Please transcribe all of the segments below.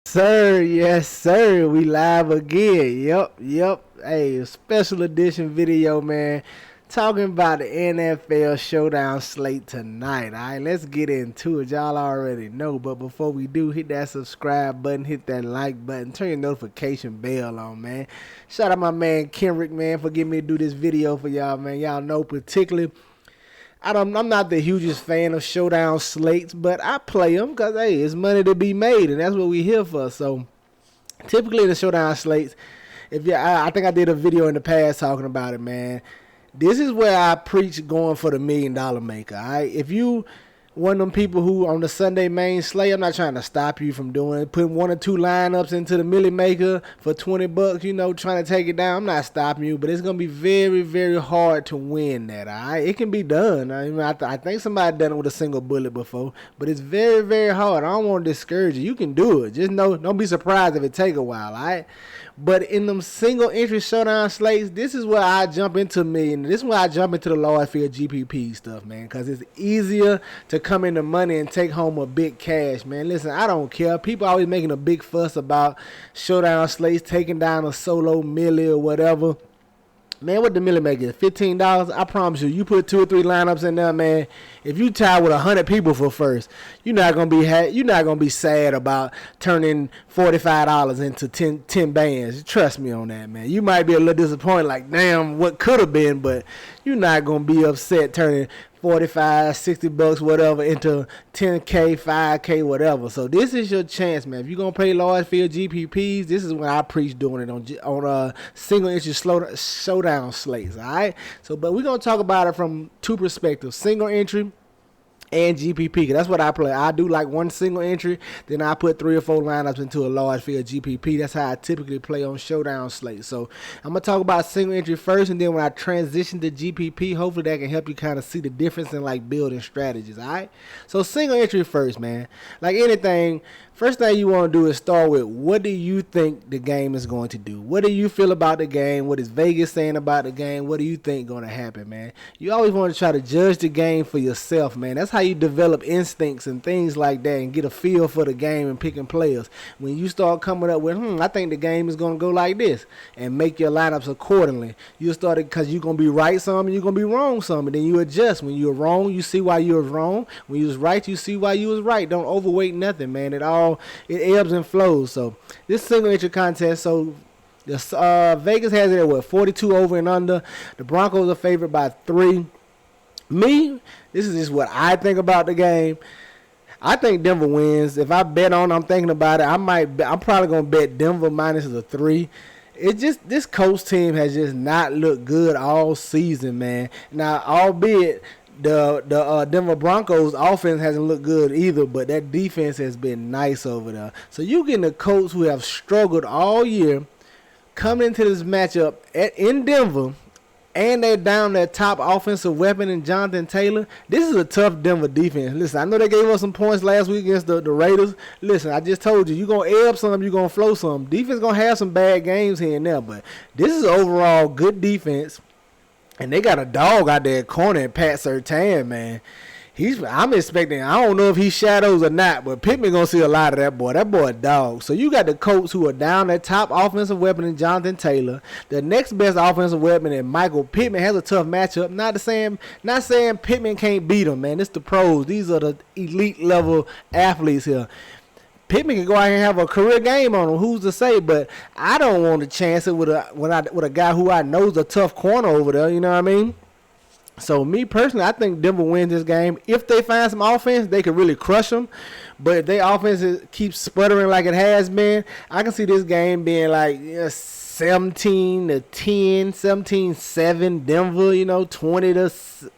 Sir, yes, sir. We live again. Yep. Hey, special edition video, man. Talking about the NFL Showdown slate tonight. All right, let's get into it. Y'all already know, but before we do, hit that subscribe button, hit that like button, turn your notification bell on, man. Shout out my man Kenrick, man, for getting me to do this video for y'all, man. Y'all know particularly I'm not the hugest fan of showdown slates, but I play them because hey, it's money to be made, and that's what we here for. So typically in the showdown slates, if you, I think I did a video in the past talking about it, man. This is where I preach going for the $1 million maker. All right, if you one of them people who on the Sunday main slate, I'm not trying to stop you from doing it. Putting one or two lineups into the Millie Maker for $20, trying to take it down. I'm not stopping you, but it's gonna be very, very hard to win that. All right, it can be done. I think somebody done it with a single bullet before, but it's very, very hard. I don't want to discourage you. You can do it. Just know, don't be surprised if it take a while. All right. But in them single entry showdown slates, this is where I jump into This is where I jump into the large field GPP stuff, man, because it's easier to come into money and take home a big cash, man. Listen, I don't care. People always making a big fuss about showdown slates, taking down a solo millie or whatever. Man, what the millie make is $15. I promise you, you put 2 or 3 lineups in there, man. If you tie with 100 people for first, you're not gonna be sad about turning $45 into 10 bands. Trust me on that, man. You might be a little disappointed, like damn, what could have been, but you're not gonna be upset turning 45, $60, whatever, into 10K, 5K, whatever. So this is your chance, man. If you're gonna play large field GPPs, this is when I preach doing it on single entry showdown slates. All right. So, but we're gonna talk about it from two perspectives: single entry and GPP. That's what I play. I do like one single entry, then I put 3 or 4 lineups into a large field GPP. That's how I typically play on showdown slates. So I'm gonna talk about single entry first, and then when I transition to GPP, hopefully that can help you kind of see the difference in like building strategies. All right. So single entry first, man. Like anything, first thing you want to do is start with what do you think the game is going to do? What do you feel about the game? What is Vegas saying about the game? What do you think going to happen, man? You always want to try to judge the game for yourself, man. That's how you develop instincts and things like that and get a feel for the game and picking players. When you start coming up with, I think the game is going to go like this, and make your lineups accordingly. You start it because you're going to be right some and you're going to be wrong some, and then you adjust. When you're wrong, you see why you was wrong. When you was right, you see why you was right. Don't overweight nothing, man. It ebbs and flows. So this single entry contest, so Vegas has it at what, 42 over and under. The Broncos are favored by 3. Me, this is just what I think about the game. I think Denver wins. If I bet on, I'm thinking about it. I'm probably gonna bet Denver minus the 3. It just, this Colts team has just not looked good all season, man. Now, albeit the Denver Broncos offense hasn't looked good either, but that defense has been nice over there. So you getting the Colts, who have struggled all year, coming into this matchup in Denver, and they're down their top offensive weapon in Jonathan Taylor. This is a tough Denver defense. Listen, I know they gave us some points last week against the Raiders. Listen, I just told you, you're going to ebb some, you're going to flow some. Defense going to have some bad games here and there, but this is overall good defense. And they got a dog out there at corner at Pat Surtain, man. I'm expecting, I don't know if he shadows or not, but Pittman going to see a lot of that boy. That boy a dog. So you got the Colts, who are down their top offensive weapon in Jonathan Taylor. The next best offensive weapon in Michael Pittman has a tough matchup. Not saying Pittman can't beat him, man. It's the pros. These are the elite level athletes here. Pittman can go out here and have a career game on him. Who's to say? But I don't want to chance it with a guy who I know is a tough corner over there. You know what I mean? So me personally, I think Denver wins this game. If they find some offense, they could really crush them. But if their offense keeps sputtering like it has been, I can see this game being like 17-10, 17-7 Denver.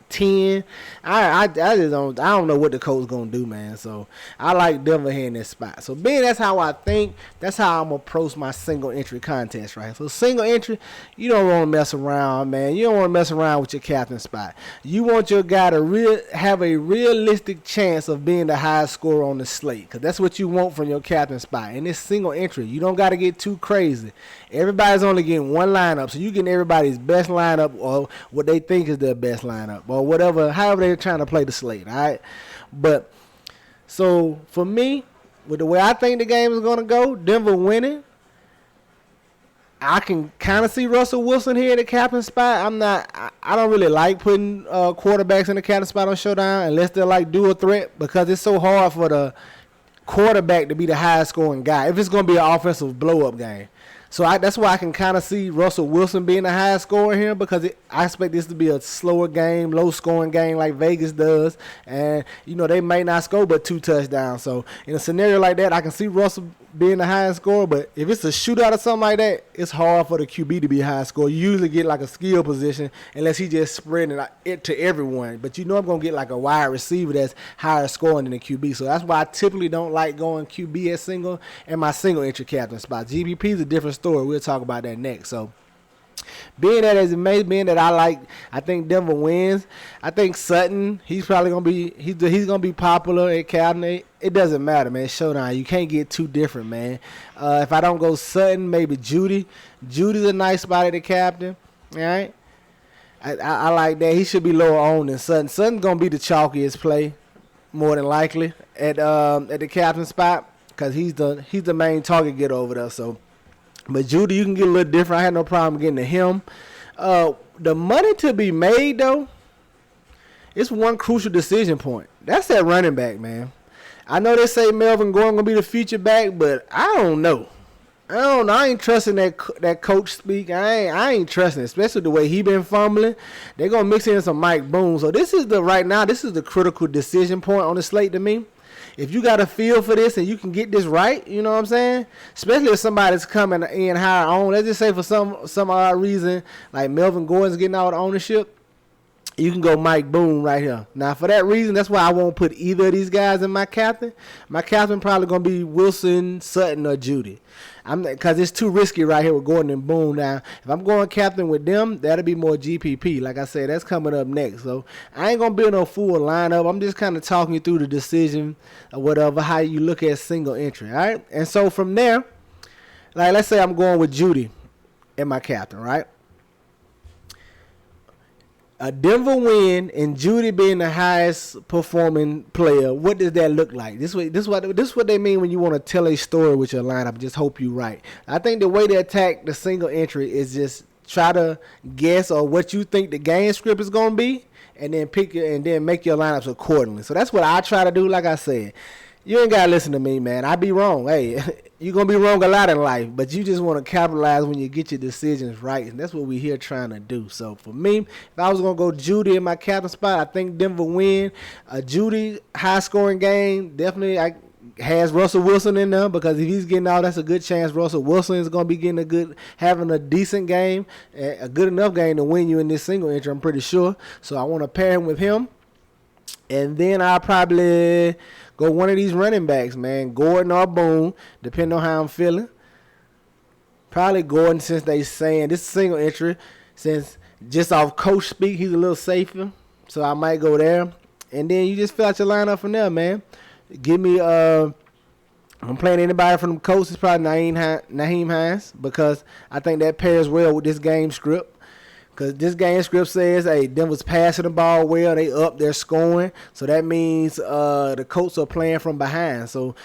20-10. I don't know what the Colts gonna do, man. So I like Denver here in this spot. So being that's how I think, that's how I'm gonna approach my single entry contest, right? So single entry, you don't want to mess around, man. You don't want to mess around with your captain spot. You want your guy to have a realistic chance of being the highest scorer on the slate, because that's what you want from your captain spot. And this single entry, you don't got to get too crazy. Everybody's only getting one lineup, so you getting everybody's best lineup, or what they think is their best lineup, or whatever, however they're trying to play the slate, all right? But so for me, with the way I think the game is going to go, Denver winning. I can kind of see Russell Wilson here at the captain spot. I don't really like putting quarterbacks in the captain spot on Showdown unless they're like dual threat, because it's so hard for the quarterback to be the highest scoring guy if it's going to be an offensive blow up game. So that's why I can kind of see Russell Wilson being the highest scorer here, because I expect this to be a slower game, low scoring game like Vegas does. And, they may not score but 2 touchdowns. So in a scenario like that, I can see Russell being the highest scorer. But if it's a shootout or something like that, it's hard for the QB to be high scorer. You usually get like a skill position unless he just spreading it to everyone. But I'm going to get like a wide receiver that's higher scoring than the QB. So that's why I typically don't like going QB at single and my single entry captain spot. GPP is a different story. We'll talk about that next. So being that as it may, being that I think Denver wins. I think Sutton, he's probably gonna be he's gonna be popular at captain. It doesn't matter, man. Showdown, you can't get too different, man. If I don't go Sutton, maybe Judy. Judy's a nice spot at the captain. All right, I like that. He should be lower on than Sutton. Sutton's gonna be the chalkiest play, more than likely at the captain spot, because he's the main target getter over there. So. But Judy, you can get a little different. I had no problem getting to him. The money to be made, though, it's one crucial decision point. That's that running back, man. I know they say Melvin Gordon going to be the future back, but I don't know. I ain't trusting that coach speak. I ain't trusting it, especially the way he been fumbling. They're going to mix in some Mike Boone. So this is the critical decision point on the slate to me. If you got a feel for this and you can get this right, you know what I'm saying? Especially if somebody's coming in higher on. Let's just say for some odd reason, like Melvin Gordon's getting all the ownership, you can go Mike Boone right here. Now, for that reason, that's why I won't put either of these guys in my captain. My captain probably going to be Wilson, Sutton, or Judy. Because it's too risky right here with Gordon and Boone. Now, if I'm going captain with them, that'll be more GPP. Like I said, that's coming up next. So I ain't going to build no full lineup. I'm just kind of talking you through the decision or whatever, how you look at single entry. All right? And so from there, like let's say I'm going with Judy in my captain, right? A Denver win and Judy being the highest performing player, what does that look like? This what they mean when you want to tell a story with your lineup. Just hope you right. I think the way to attack the single entry is just try to guess or what you think the game script is going to be, and then make your lineups accordingly. So that's what I try to do. Like I said, you ain't gotta listen to me, man. I be wrong. Hey, you're gonna be wrong a lot in life, but you just want to capitalize when you get your decisions right, and that's what we here trying to do. So for me, if I was gonna go Judy in my captain spot, I think Denver win. A Judy high scoring game definitely has Russell Wilson in there, because if he's getting out, that's a good chance Russell Wilson is gonna be having a decent game, a good enough game to win you in this single entry. I'm pretty sure. So I want to pair him with him, and then I'll probably go one of these running backs, man. Gordon or Boone, depending on how I'm feeling. Probably Gordon, since they saying this is single entry. Since just off coach speak, he's a little safer. So I might go there. And then you just fill out your lineup from there, man. Give me, I'm playing anybody from the coast. It's probably Nyheim Hines, because I think that pairs well with this game script. Because this game script says, hey, Denver's passing the ball well. They up, they're scoring. So that means the Colts are playing from behind. So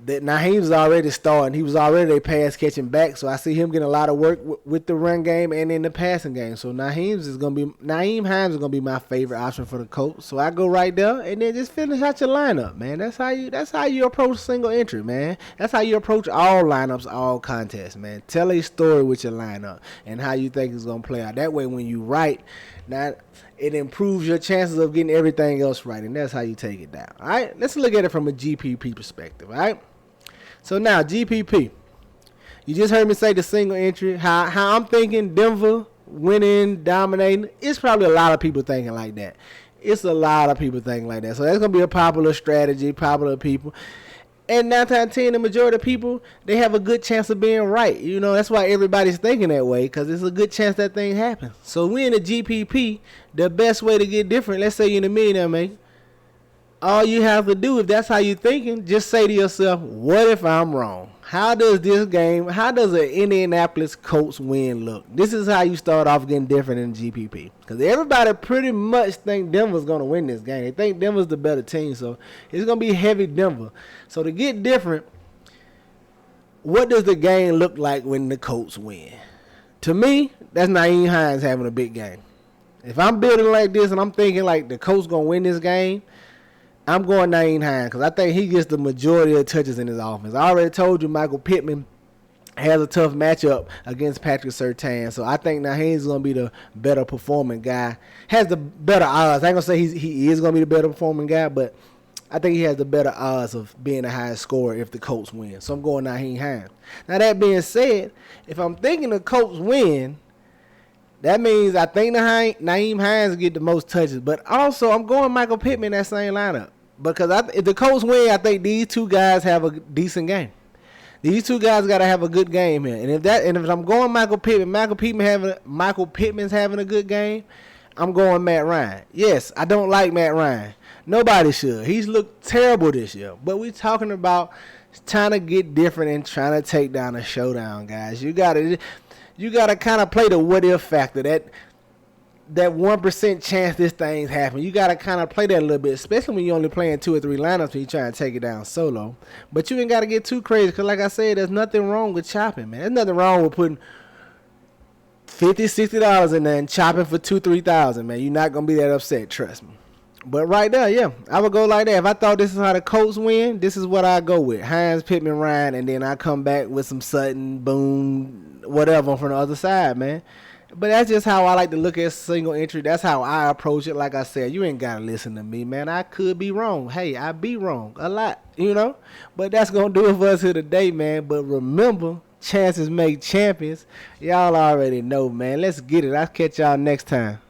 Naheem's already starting. He was already a pass catching back. So I see him getting a lot of work with the run game and in the passing game. So Nyheim Hines is going to be my favorite option for the Colts. So I go right there and then just finish out your lineup, man. That's how you approach single entry, man. That's how you approach all lineups, all contests, man. Tell a story with your lineup and how you think it's going to play out. That way when you write, now it improves your chances of getting everything else right, and that's how you take it down. All right, let's look at it from a GPP perspective. All right. So now, GPP. You just heard me say the single entry. How I'm thinking Denver winning, dominating. It's probably a lot of people thinking like that. It's a lot of people thinking like that. So that's going to be a popular strategy, popular people. And 9 times out of 10, the majority of people, they have a good chance of being right. You know, that's why everybody's thinking that way, because it's a good chance that thing happens. So we in the GPP, the best way to get different, let's say you're in a millionaire, man. All you have to do, if that's how you're thinking, just say to yourself, what if I'm wrong? How does an Indianapolis Colts win look? This is how you start off getting different in GPP. Because everybody pretty much think Denver's going to win this game. They think Denver's the better team, so it's going to be heavy Denver. So to get different, what does the game look like when the Colts win? To me, that's Nyheim Hines having a big game. If I'm building like this and I'm thinking like the Colts going to win this game, I'm going Nyheim Hines because I think he gets the majority of touches in his offense. I already told you Michael Pittman has a tough matchup against Patrick Surtain, so I think Nyheim's going to be the better performing guy. Has the better odds. I ain't going to say he is going to be the better performing guy, but I think he has the better odds of being the highest scorer if the Colts win. So I'm going Nyheim Hines. Now that being said, if I'm thinking the Colts win, that means I think Nyheim Hines get the most touches. But also, I'm going Michael Pittman in that same lineup. Because if the Colts win, I think these two guys have a decent game. These two guys got to have a good game here. And if I'm going Michael Pittman's having a good game, I'm going Matt Ryan. Yes, I don't like Matt Ryan. Nobody should. He's looked terrible this year. But we're talking about trying to get different and trying to take down a showdown, guys. You gotta kind of play the what if factor. That 1% chance this thing's happening. You got to kind of play that a little bit, especially when you're only playing 2 or 3 lineups and you're trying to take it down solo. But you ain't got to get too crazy because, like I said, there's nothing wrong with chopping, man. There's nothing wrong with putting $50, $60 in there and chopping for $2,000, $3,000, man. You're not going to be that upset, trust me. But right there, yeah, I would go like that. If I thought this is how the Colts win, this is what I go with. Hines, Pittman, Ryan, and then I come back with some Sutton, Boone, whatever from the other side, man. But that's just how I like to look at single entry. That's how I approach it. Like I said, you ain't got to listen to me, man. I could be wrong. Hey, I be wrong a lot, you know. But that's going to do it for us here today, man. But remember, chances make champions. Y'all already know, man. Let's get it. I'll catch y'all next time.